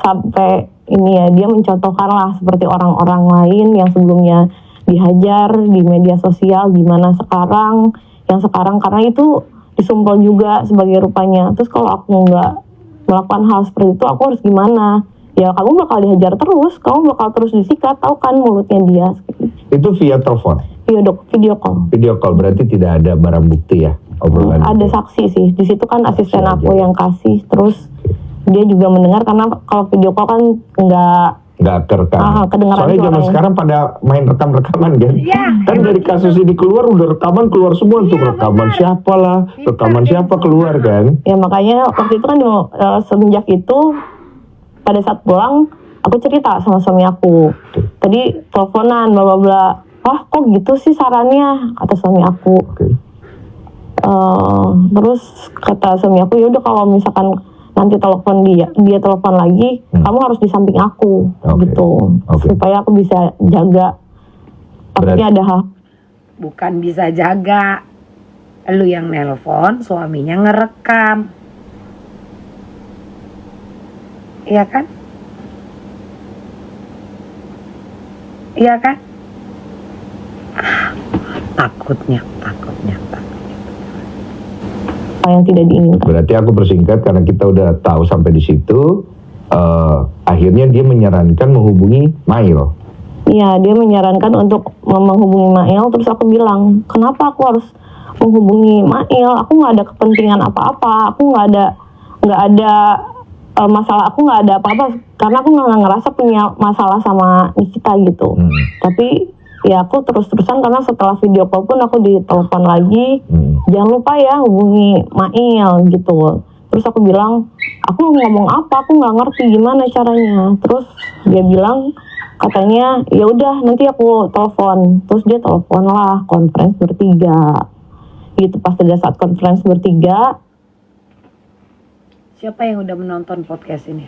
sampai ini ya, dia mencontohkan lah seperti orang-orang lain yang sebelumnya dihajar di media sosial, gimana sekarang, yang sekarang karena itu disumpel juga sebagai rupanya. Terus kalau aku nggak melakukan hal seperti itu, aku harus gimana? Ya kamu bakal dihajar terus, kamu bakal terus disikat, tahu kan mulutnya dia. Itu via telepon? Video call. Video call berarti tidak ada barang bukti ya? Obrolan ada itu. Saksi sih, di situ kan asisten Saksi aku aja. yang kasih, terus dia juga mendengar karena kalau video call kan nggak kerekam. kedengaran Soalnya zaman suaranya. sekarang pada main rekam-rekaman kan? Iya. Kan dari kasus ini keluar udah rekaman keluar semua tuh rekaman benar. siapa lah, rekaman siapa keluar kan? Ya makanya waktu itu kan semenjak itu pada saat pulang aku cerita sama suami aku. Tadi teleponan bla bla bla. Wah kok gitu sih sarannya, kata suami aku. Terus kata suami aku, ya udah kalau misalkan nanti telepon dia telepon lagi, kamu harus di samping aku, gitu, supaya aku bisa jaga. Takutnya ada hal. Bukan bisa jaga, lu yang nelpon, suaminya ngerekam, iya kan? Iya kan? Takutnya. Apa yang tidak diinginkan. Berarti aku persingkat karena kita udah tahu sampai di situ. Akhirnya dia menyarankan menghubungi Mail. Iya, dia menyarankan untuk menghubungi Mail. Terus aku bilang, kenapa aku harus menghubungi Mail? Aku nggak ada kepentingan apa-apa. Aku nggak ada masalah. Aku nggak ada apa-apa. Karena aku nggak ngerasa punya masalah sama Nikita gitu. Tapi ya aku terus-terusan karena setelah video call pun aku ditelepon lagi. Jangan lupa ya hubungi Mail gitu. Terus aku bilang, aku ngomong apa? Aku nggak ngerti gimana caranya. Terus dia bilang, katanya ya udah nanti aku telepon. Terus dia telepon lah conference bertiga. Gitu pas pada saat conference bertiga. Siapa yang udah menonton podcast ini?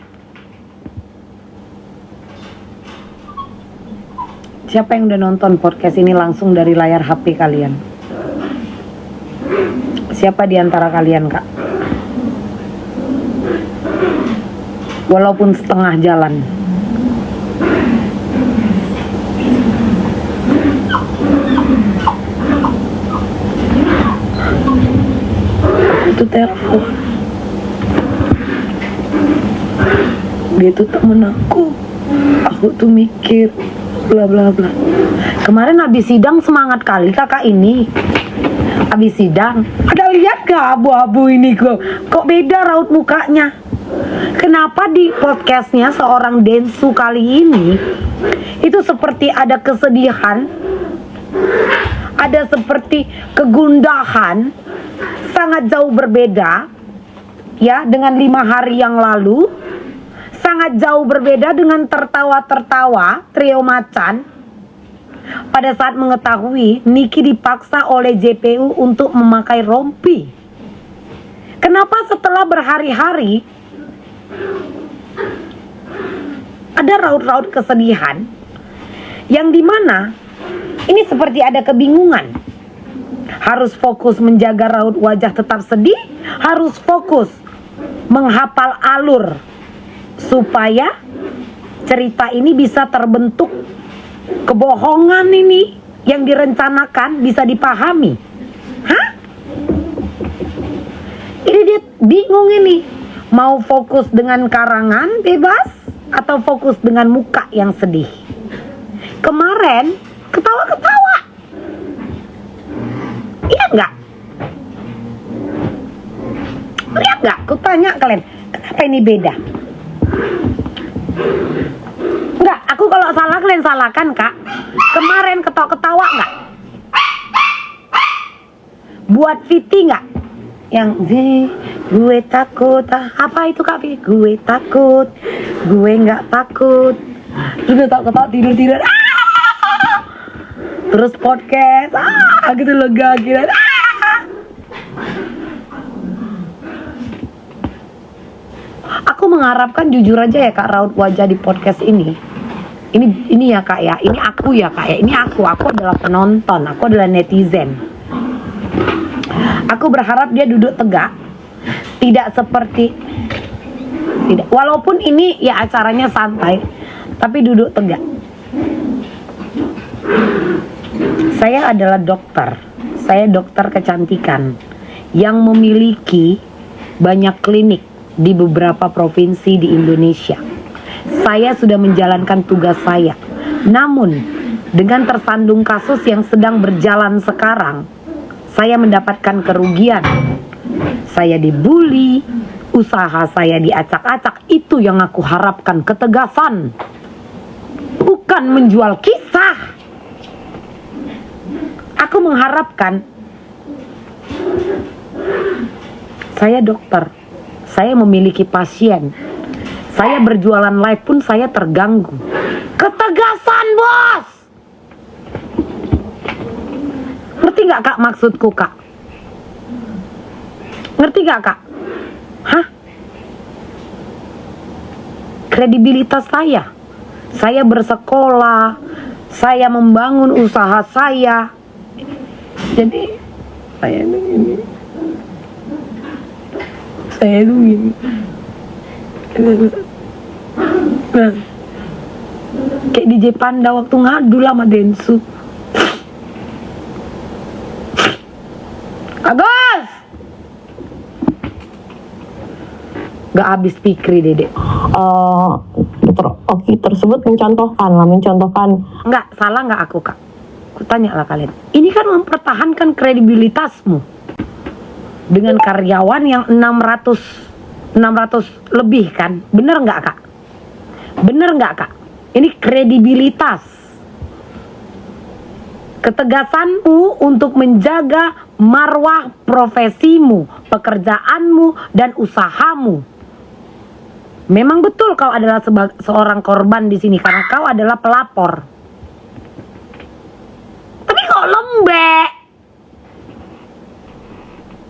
Siapa yang udah nonton podcast ini langsung dari layar HP kalian? Siapa di antara kalian, Kak? Walaupun setengah jalan. Itu telepon. Dia tuh temen aku. Aku tuh mikir bla bla bla. Kemarin habis sidang semangat kali kakak ini. Habis sidang, ada lihat gak abu-abu ini kok beda raut mukanya? Kenapa di podcastnya seorang Densu kali ini itu seperti ada kesedihan, ada seperti kegundahan, sangat jauh berbeda ya dengan 5 hari yang lalu, sangat jauh berbeda dengan tertawa-tertawa trio macan pada saat mengetahui Niki dipaksa oleh JPU untuk memakai rompi. Kenapa setelah berhari-hari ada raut-raut kesedihan yang dimana ini seperti ada kebingungan. Harus fokus menjaga raut wajah tetap sedih, harus fokus menghafal alur supaya cerita ini bisa terbentuk, kebohongan ini yang direncanakan bisa dipahami. Hah? Ini dia bingung ini. Mau fokus dengan karangan bebas atau fokus dengan muka yang sedih. Kemarin ketawa-ketawa. Iya enggak? Lihat enggak? Kutanya kalian, kenapa ini beda? Enggak, aku kalau salah kalian salahkan, Kak. Kemarin ketawa-ketawa enggak? Buat Viti enggak? Yang gue takut, apa itu Kak Viti? Gue takut, gue enggak takut. Terus ketawa tidur-tidur. Terus podcast, gitu lega gitu. Aku mengharapkan jujur aja ya Kak raut wajah di podcast ini. Ini ya Kak ya, ini aku ya Kak ya, ini aku adalah penonton, aku adalah netizen. Aku berharap dia duduk tegak, tidak seperti tidak. Walaupun ini ya acaranya santai, tapi duduk tegak. Saya adalah dokter. Saya dokter kecantikan yang memiliki banyak klinik di beberapa provinsi di Indonesia. Saya sudah menjalankan tugas saya. Namun, dengan tersandung kasus yang sedang berjalan sekarang, saya mendapatkan kerugian. Saya dibully, usaha saya diacak-acak. Itu yang aku harapkan, ketegasan. Bukan menjual kisah. Aku mengharapkan, saya dokter, saya memiliki pasien, saya berjualan live pun saya terganggu. Ketegasan, bos. Ngerti gak kak maksudku kak? Ngerti gak kak? Hah? Kredibilitas saya bersekolah, saya membangun usaha saya. Jadi saya begini. Nah, kayak DJ Panda waktu ngadu lah sama Densu. Agus! Gak habis pikir Dede. Dokter Oki tersebut mencontohkan. Enggak, salah nggak aku kak? Aku tanya lah kalian. Ini kan mempertahankan kredibilitasmu dengan karyawan yang 600 lebih kan? Bener nggak kak? Bener nggak kak? Ini kredibilitas. Ketegasanmu untuk menjaga marwah profesimu, pekerjaanmu, dan usahamu. Memang betul kau adalah seorang korban di sini karena kau adalah pelapor. Tapi kok lembek?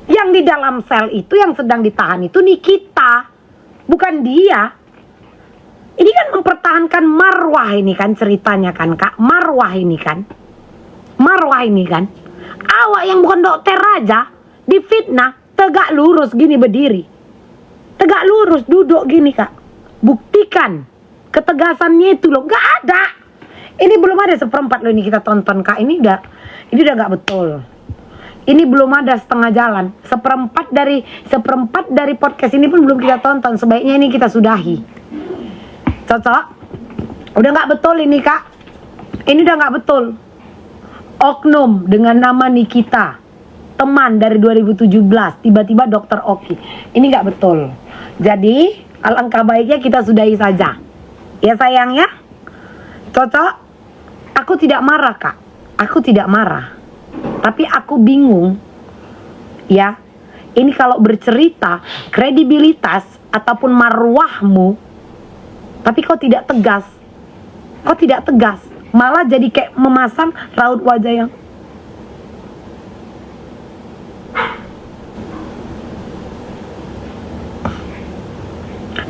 Yang di dalam sel itu yang sedang ditahan itu Nikita, bukan dia. Ini kan mempertahankan marwah ini kan ceritanya kan kak. Marwah ini kan. Awak yang bukan dokter aja difitnah tegak lurus gini berdiri. Tegak lurus duduk gini kak. Buktikan ketegasannya itu loh. Gak ada. Ini belum ada seperempat loh ini kita tonton kak. Ini udah gak betul. Ini belum ada setengah jalan. Seperempat dari podcast ini pun belum kita tonton. Sebaiknya ini kita sudahi. Cocok? Udah gak betul ini kak. Ini udah gak betul. Oknum dengan nama Nikita, teman dari 2017, tiba-tiba Dokter Oki. Ini gak betul. Jadi alangkah baiknya kita sudahi saja. Ya sayang ya. Cocok? Aku tidak marah kak. Aku tidak marah. Tapi aku bingung. Ya. Ini kalau bercerita kredibilitas ataupun marwahmu, tapi kau tidak tegas. Malah jadi kayak memasang raut wajah yang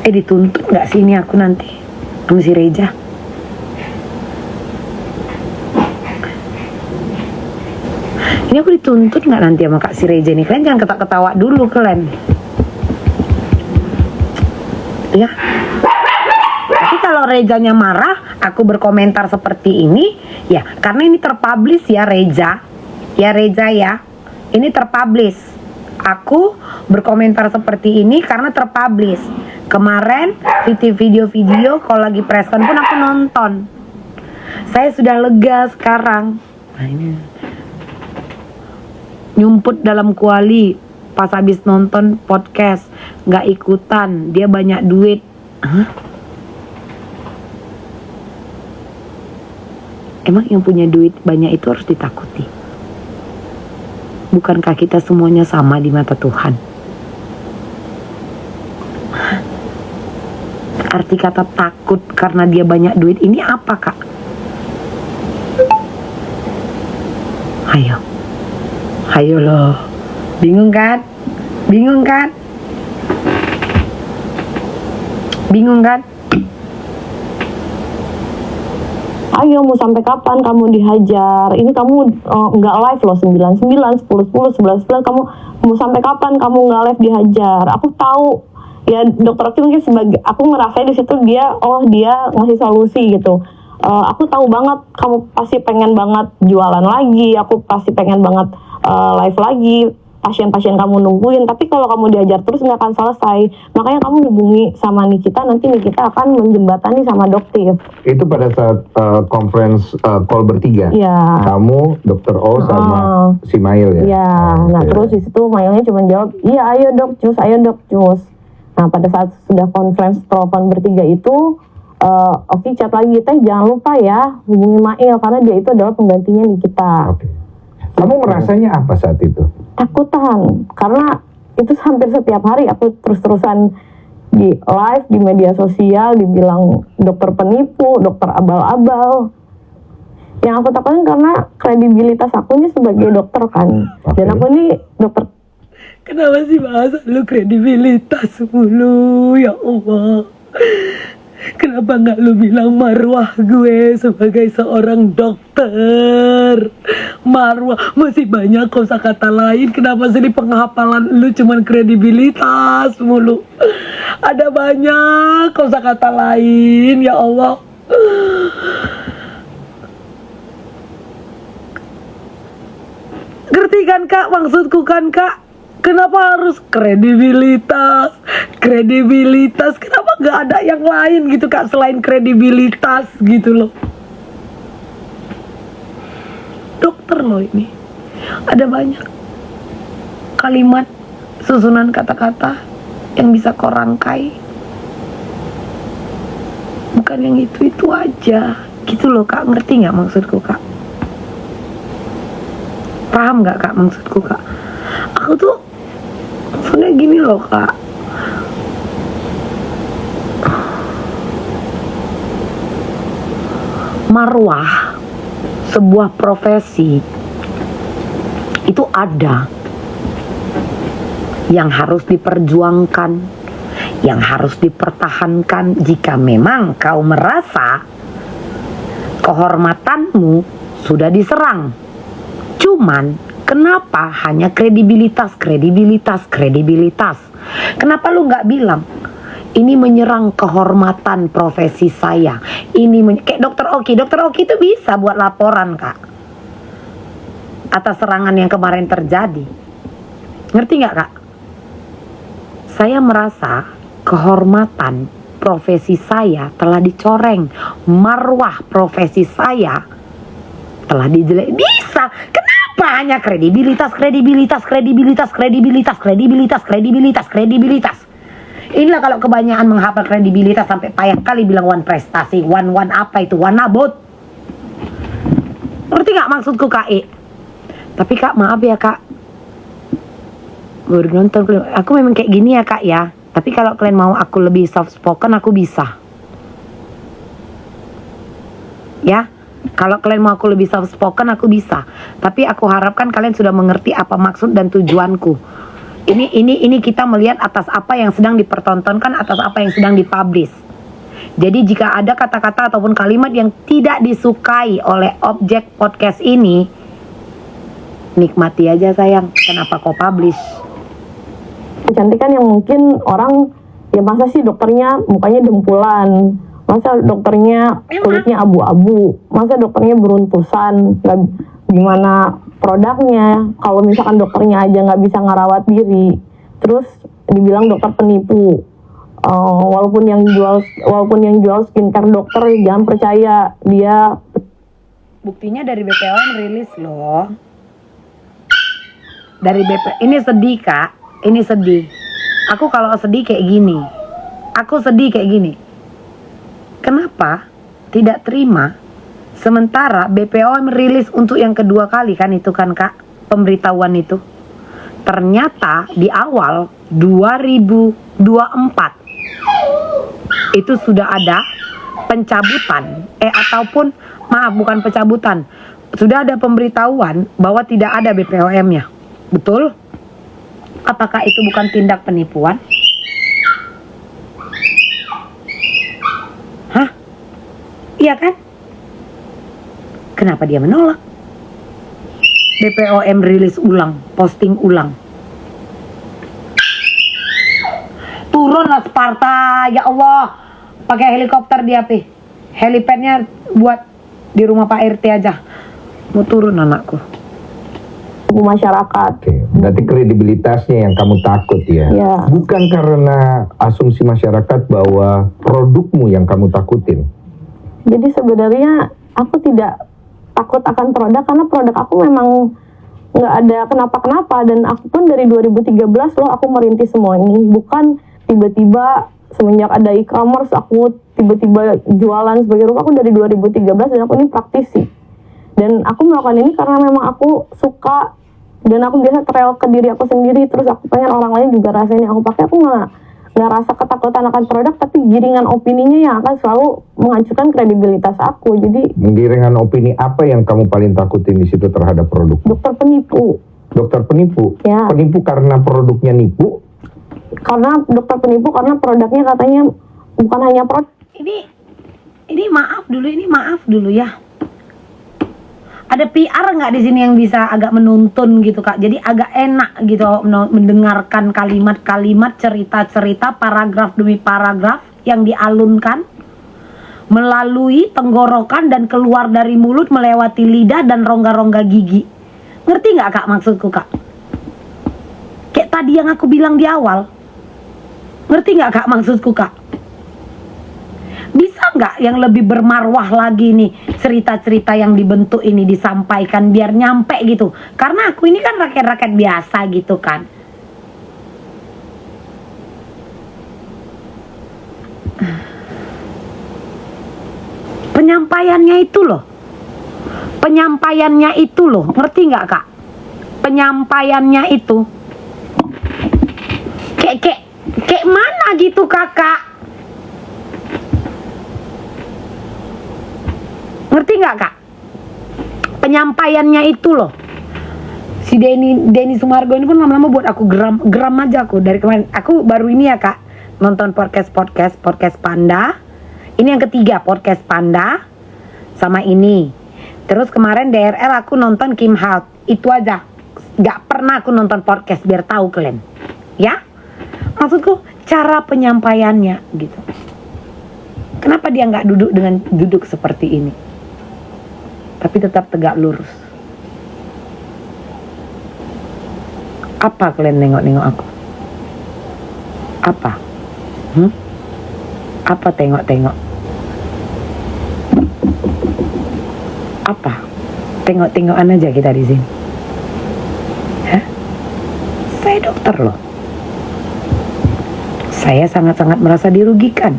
dituntut gak sih ini aku nanti sama si Reja? Ini aku dituntut gak nanti sama Kak si Reja nih? Kalian jangan ketawa-ketawa dulu kalian. Ya. Tapi kalau Rejanya marah, aku berkomentar seperti ini, ya karena ini terpublish ya Reja. Ya Reja ya. Ini terpublish. Aku berkomentar seperti ini karena terpublish. Kemarin video-video kalau lagi press con pun aku nonton. Saya sudah lega sekarang. Nah, ini nyumput dalam kuali pas habis nonton podcast, nggak ikutan, dia banyak duit. Hah? Emang yang punya duit banyak itu harus ditakuti? Bukankah kita semuanya sama di mata Tuhan? Arti kata takut karena dia banyak duit ini apa kak? Ayo loh. Bingung kan? Ayo mau sampai kapan kamu dihajar? Ini kamu nggak live loh 99, 10, 10, 11, 11. Kamu mau sampai kapan kamu nggak live dihajar? Aku tahu ya dokter Oki mungkin sebagai, aku ngerasa di situ dia ngasih solusi gitu. Aku tahu banget kamu pasti pengen banget jualan lagi, aku pasti pengen banget live lagi, pasien-pasien kamu nungguin, tapi kalau kamu diajar terus nggak akan selesai. Makanya kamu hubungi sama Nikita, nanti Nikita akan menjembatani sama Doktif. Itu pada saat conference call bertiga. Iya. Kamu, Dokter O sama si Mail ya. Iya. Nah terus di situ Mailnya cuma jawab, iya ayo dok cus. Nah pada saat sudah conference telepon bertiga itu, Oki chat lagi, teh jangan lupa ya hubungi Mail karena dia itu adalah penggantinya Nikita. Oke. Kamu merasanya apa saat itu? Takutan, karena itu hampir setiap hari aku terus-terusan di live di media sosial dibilang dokter penipu, dokter abal-abal. Yang aku takutin karena kredibilitas aku ini sebagai dokter kan. Dan aku ini dokter. Kenapa sih bahasa lu kredibilitas mulu, ya Allah? Kenapa nggak lu bilang marwah gue sebagai seorang dokter? Marwah, masih banyak kosakata lain. Kenapa sih di penghafalan lu cuman kredibilitas mulu? Ada banyak kosakata lain, ya Allah. Ngerti kan kak maksudku kan kak? Kenapa harus kredibilitas? Kenapa nggak ada yang lain gitu kak selain kredibilitas gitu loh? Dokter loh ini. Ada banyak kalimat susunan kata-kata yang bisa kau rangkai. Bukan yang itu aja. Gitu loh kak, ngerti nggak maksudku kak? Paham nggak kak maksudku kak? Aku tuh maksudnya gini loh kak, marwah sebuah profesi itu ada yang harus diperjuangkan, yang harus dipertahankan. Jika memang kau merasa kehormatanmu sudah diserang, cuman kenapa hanya kredibilitas? Kenapa lu nggak bilang ini menyerang kehormatan profesi saya? Kayak Dokter Oki itu bisa buat laporan kak atas serangan yang kemarin terjadi. Ngerti nggak kak? Saya merasa kehormatan profesi saya telah dicoreng, marwah profesi saya telah dijelek. Bisa. Kenapa hanya kredibilitas? Inilah kalau kebanyakan menghafal kredibilitas sampai payah kali bilang one prestasi, one apa itu, one abot. Ngerti nggak maksudku kak? Tapi kak maaf ya kak, baru nonton, aku memang kayak gini ya kak ya. Tapi kalau kalian mau aku lebih soft spoken, aku bisa. Ya. Kalau kalian mau aku lebih soft spoken, aku bisa. Tapi aku harapkan kalian sudah mengerti apa maksud dan tujuanku. Ini kita melihat atas apa yang sedang dipertontonkan, atas apa yang sedang dipublish. Jadi jika ada kata-kata ataupun kalimat yang tidak disukai oleh objek podcast ini, nikmati aja sayang. Kenapa kau publish? Kecantikan yang mungkin orang, ya masa sih dokternya mukanya dempulan, masa dokternya kulitnya abu-abu, masa dokternya beruntusan, gimana produknya, kalau misalkan dokternya aja nggak bisa ngerawat diri, terus dibilang dokter penipu. Walaupun yang jual skincare dokter, jangan percaya dia. Buktinya dari BPOM rilis loh. Dari ini sedih kak, ini sedih. Aku kalau sedih kayak gini, Kenapa tidak terima? Sementara BPOM rilis untuk yang kedua kali kan itu kan kak, pemberitahuan itu. Ternyata di awal 2024 itu sudah ada pencabutan, ataupun maaf bukan pencabutan, sudah ada pemberitahuan bahwa tidak ada BPOM-nya. Betul? Apakah itu bukan tindak penipuan? Hah? Iya kan? Kenapa dia menolak? BPOM rilis ulang, posting ulang. Turunlah Jakarta, ya Allah. Pakai helikopter dia, Pi. Helipadnya buat di rumah Pak RT aja. Mau turun anakku. Masyarakat. Oke, berarti kredibilitasnya yang kamu takut ya? Ya. Bukan karena asumsi masyarakat bahwa produkmu yang kamu takutin. Jadi sebenarnya aku tidak takut akan produk karena produk aku memang nggak ada kenapa-kenapa, dan aku pun dari 2013 loh aku merintis semua ini, bukan tiba-tiba semenjak ada e-commerce aku tiba-tiba jualan sebagai rupa. Aku dari 2013 dan aku ini praktisi, dan aku melakukan ini karena memang aku suka dan aku biasa trial ke diri aku sendiri, terus aku pengen orang lain juga rasain yang aku pakai. Aku nggak rasa ketakutan akan produk, tapi giringan opininya yang akan selalu menghancurkan kredibilitas aku. Jadi Giringan opini apa yang kamu paling takutin di situ terhadap produk? dokter penipu. Dokter penipu? Ya. Penipu karena produknya nipu? Karena dokter penipu karena produknya katanya bukan hanya produk. Ini maaf dulu ya. Ada PR nggak di sini yang bisa agak menuntun gitu Kak? Jadi agak enak gitu mendengarkan kalimat-kalimat, cerita-cerita, paragraf demi paragraf yang dialunkan melalui tenggorokan dan keluar dari mulut melewati lidah dan rongga-rongga gigi. Ngerti nggak Kak maksudku Kak? Kayak tadi yang aku bilang di awal. Ngerti nggak Kak maksudku Kak? Bisa nggak yang lebih bermarwah lagi nih cerita-cerita yang dibentuk ini disampaikan biar nyampe gitu? Karena aku ini kan rakyat-rakyat biasa gitu kan. Penyampaiannya itu loh, ngerti nggak Kak? Penyampaiannya itu kayak mana gitu Kakak? Ngerti nggak Kak? Penyampaiannya itu loh. Si Denny Sumargo ini pun lama-lama buat aku geram aja aku dari kemarin. Aku baru ini ya Kak nonton podcast Panda. Ini yang ketiga podcast Panda sama ini. Terus kemarin DRL aku nonton Kim Hart. Itu aja. Gak pernah aku nonton podcast biar tahu kalian. Ya? Maksudku cara penyampaiannya gitu. Kenapa dia nggak duduk seperti ini? Tapi tetap tegak lurus. Apa kalian nengok-nengok aku? Apa? Apa tengok-tengok? Apa? Tengok-tengokan aja kita di sini. Hah? Saya dokter loh. Saya sangat-sangat merasa dirugikan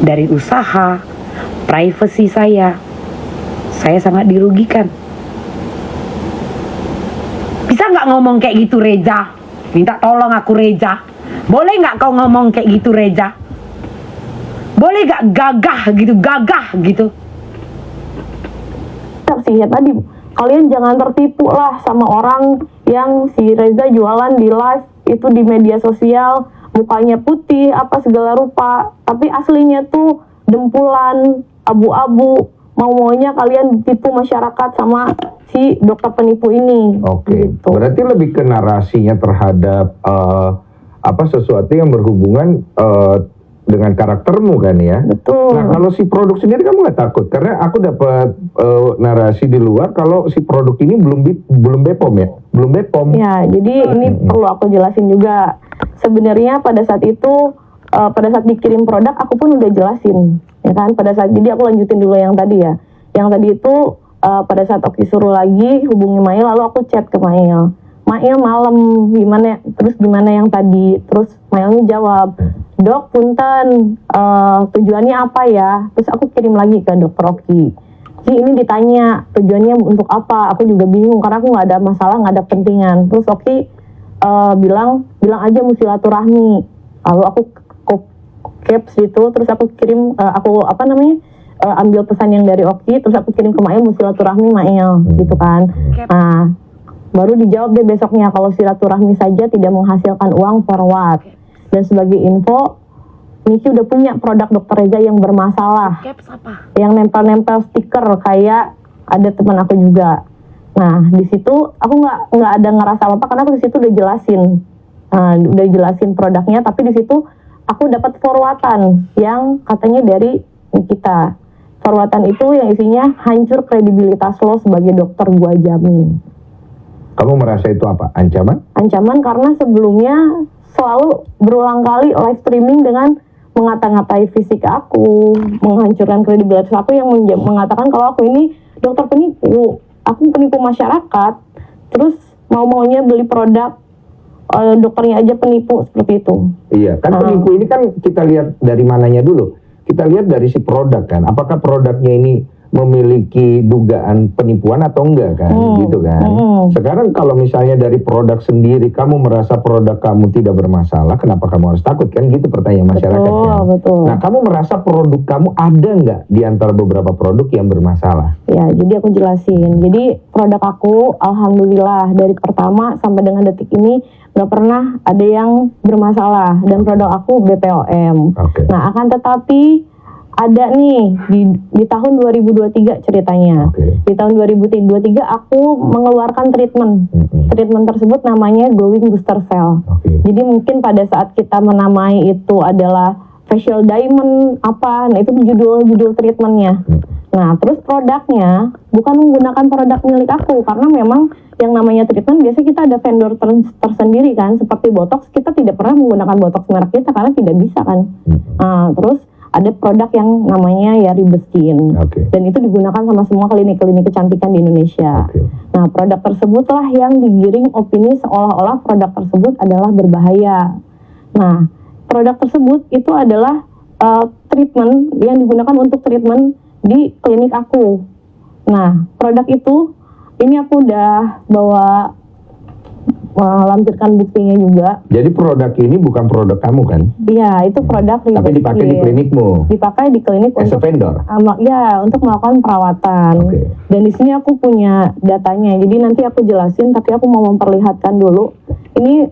dari usaha, privasi saya. Saya sangat dirugikan. Bisa nggak ngomong kayak gitu Reza? Minta tolong aku Reza. Boleh nggak kau ngomong kayak gitu Reza? Boleh nggak gagah gitu? Sih ya tadi kalian jangan tertipu lah sama orang yang si Reza jualan di live itu di media sosial, mukanya putih apa segala rupa, tapi aslinya tuh dempulan, abu-abu. Mau-maunya kalian tipu masyarakat sama si dokter penipu ini. Oke, gitu. berarti lebih ke narasinya terhadap sesuatu yang berhubungan dengan karaktermu kan ya. Betul. Nah kalau si produk sendiri kamu nggak takut? Karena aku dapat narasi di luar kalau si produk ini belum BPOM ya, belum BPOM. Ya, jadi ini perlu aku jelasin juga. Sebenarnya pada saat itu, pada saat dikirim produk, aku pun udah jelasin, ya kan. Pada saat, jadi aku lanjutin dulu yang tadi ya. Yang tadi itu pada saat Oki suruh lagi hubungi Mail, lalu aku chat ke Mail. Mail malam gimana yang tadi? Terus Mailnya jawab, Dok, punten, tujuannya apa ya? Terus aku kirim lagi ke Dokter Oki. Ji, ini ditanya tujuannya untuk apa? Aku juga bingung karena aku nggak ada masalah, nggak ada pentingan. Terus Oki bilang aja mau silaturahmi. Lalu aku caps gitu, terus aku kirim ambil pesan yang dari Oki, terus aku kirim ke Mail mau silaturahmi Mail gitu kan. Nah, baru dijawab deh besoknya kalau silaturahmi saja tidak menghasilkan uang forward. Dan sebagai info, Niki udah punya produk Dokter Reza yang bermasalah. Caps apa? Yang nempel-nempel stiker kayak ada teman aku juga. Nah, di situ aku nggak ada ngerasa apa-apa karena aku di situ udah jelasin produknya, tapi di situ aku dapat forwatan yang katanya dari Nikita. Forwatan itu yang isinya hancur kredibilitas lo sebagai dokter, gua jamin. Kamu merasa itu apa? Ancaman? Ancaman karena sebelumnya selalu berulang kali live streaming dengan mengata-ngatai fisik aku, menghancurkan kredibilitas aku, yang mengatakan kalau aku ini dokter penipu, aku penipu masyarakat, terus mau-maunya beli produk dokternya aja penipu, seperti itu. Iya, kan penipu ini kan kita lihat dari mananya dulu. Kita lihat dari si produk kan. Apakah produknya ini memiliki dugaan penipuan atau enggak kan, gitu kan. Sekarang kalau misalnya dari produk sendiri kamu merasa produk kamu tidak bermasalah, kenapa kamu harus takut kan, gitu pertanyaan masyarakat kan. Betul. Nah, kamu merasa produk kamu ada nggak di antara beberapa produk yang bermasalah? Ya, jadi aku jelasin. Jadi produk aku, alhamdulillah dari pertama sampai dengan detik ini nggak pernah ada yang bermasalah, dan produk aku BPOM. Oke. Nah, akan tetapi ada nih di tahun 2023 ceritanya. Di tahun 2023 aku mengeluarkan treatment. Treatment tersebut namanya Glowing Booster Cell. Jadi mungkin pada saat kita menamai itu adalah facial diamond apa, nah itu judul treatmentnya. Nah, terus produknya bukan menggunakan produk milik aku, karena memang yang namanya treatment biasanya kita ada vendor tersendiri kan, seperti botox kita tidak pernah menggunakan botox merek kita karena tidak bisa kan. Nah, terus ada produk yang namanya ya Ribestin, dan itu digunakan sama semua klinik-klinik kecantikan di Indonesia. Nah, produk tersebutlah yang digiring opini seolah-olah produk tersebut adalah berbahaya. Nah, produk tersebut itu adalah treatment yang digunakan untuk treatment di klinik aku. Nah, produk itu ini aku udah bawa lampirkan buktinya juga. Jadi produk ini bukan produk kamu kan? Iya, itu produk Ribestin. Tapi dipakai di klinikmu? Dipakai di klinik as a vendor? Ya, untuk melakukan perawatan. Dan di sini aku punya datanya. Jadi nanti aku jelasin, tapi aku mau memperlihatkan dulu. Ini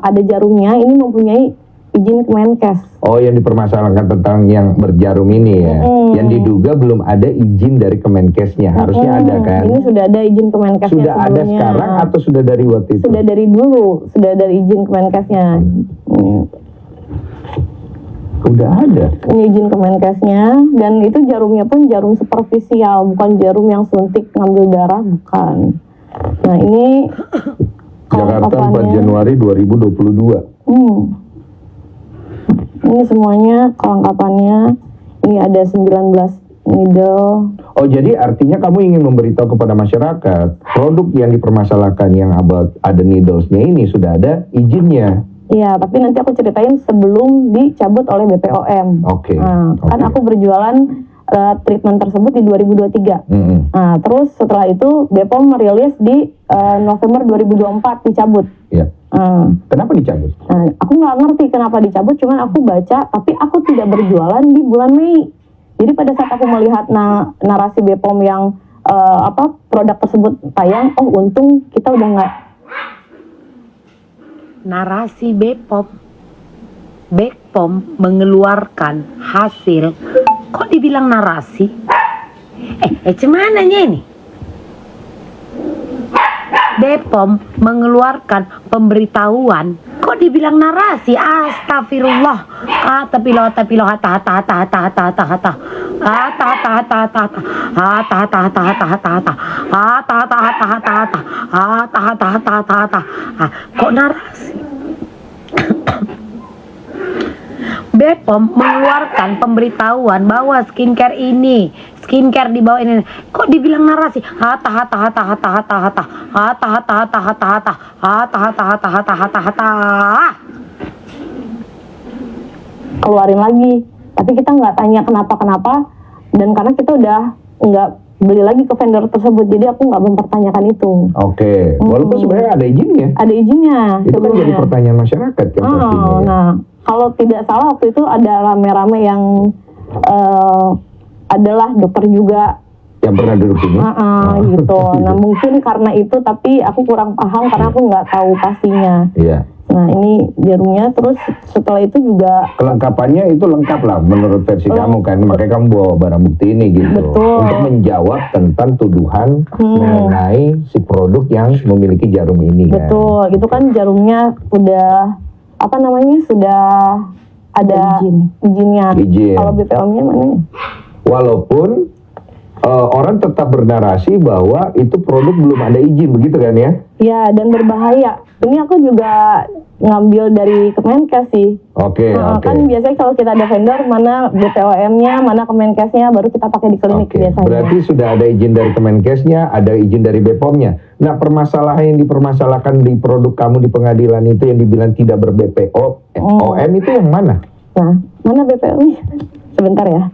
ada jarumnya, ini mempunyai izin Kemenkes. Oh, yang dipermasalahkan tentang yang berjarum ini ya. Yang diduga belum ada izin dari Kemenkesnya. Harusnya ada kan? Ini sudah ada izin Kemenkesnya sudah sebelumnya. Ada sekarang atau sudah dari waktu itu? Sudah dari dulu, sudah dari izin Kemenkesnya. Udah ada. Ini izin Kemenkesnya, dan itu jarumnya pun jarum superficial, bukan jarum yang suntik ngambil darah, bukan. Nah, ini Jakarta 4 Januari 2022. Ini semuanya kelengkapannya. Ini ada 19 needle. Oh, jadi artinya kamu ingin memberitahu kepada masyarakat produk yang dipermasalahkan yang ada needlesnya ini sudah ada izinnya. Iya, tapi nanti aku ceritain sebelum dicabut oleh BPOM. Kan aku berjualan treatment tersebut di 2023. Nah, terus setelah itu BPOM merilis di November 2024 dicabut. Iya. Kenapa dicabut? Nah, aku nggak ngerti kenapa dicabut, cuman aku baca, tapi aku tidak berjualan di bulan Mei. Jadi pada saat aku melihat narasi BPOM yang produk tersebut tayang, oh untung kita udah nggak. Narasi BPOM mengeluarkan hasil, kok dibilang narasi? Cemananya ini? BPOM mengeluarkan pemberitahuan, kok dibilang narasi? Astagfirullah. Kok narasi? BPOM mengeluarkan pemberitahuan bahwa skincare di bawah ini, kok dibilang narasi? Keluarin lagi, tapi kita nggak tanya kenapa, dan karena kita udah nggak beli lagi ke vendor tersebut, jadi aku nggak mempertanyakan itu. Walaupun sebenarnya ada izinnya. Ada izinnya. Itu kan jadi pertanyaan masyarakat kan pastinya. Nah, kalau tidak salah waktu itu ada rame-rame yang adalah dokter juga yang pernah duduk sini. Gitu. Nah, mungkin karena itu, tapi aku kurang paham karena aku nggak tahu pastinya. Iya. Nah, ini jarumnya. Terus setelah itu juga kelengkapannya itu lengkap lah menurut versi kamu kan, makanya kamu bawa barang bukti ini gitu. Betul. Untuk menjawab tentang tuduhan mengenai si produk yang memiliki jarum ini. Betul. Kan? Itu kan jarumnya udah apa namanya sudah ada izinnya. Izin. Kalau BPOM-nya mana ya? Walaupun orang tetap bernarasi bahwa itu produk belum ada izin, begitu kan ya? Ya, dan berbahaya. Ini aku juga ngambil dari Kemenkes sih. Oke, oke. Kan biasanya kalau kita ada vendor, mana BPOM-nya, mana Kemenkesnya, baru kita pakai di klinik Oke, biasanya. berarti sudah ada izin dari Kemenkesnya, ada izin dari BPOM-nya. Nah, permasalahan yang dipermasalahkan di produk kamu di pengadilan itu yang dibilang tidak ber-BPOM itu yang mana? Nah, mana BPOM-nya? Sebentar ya.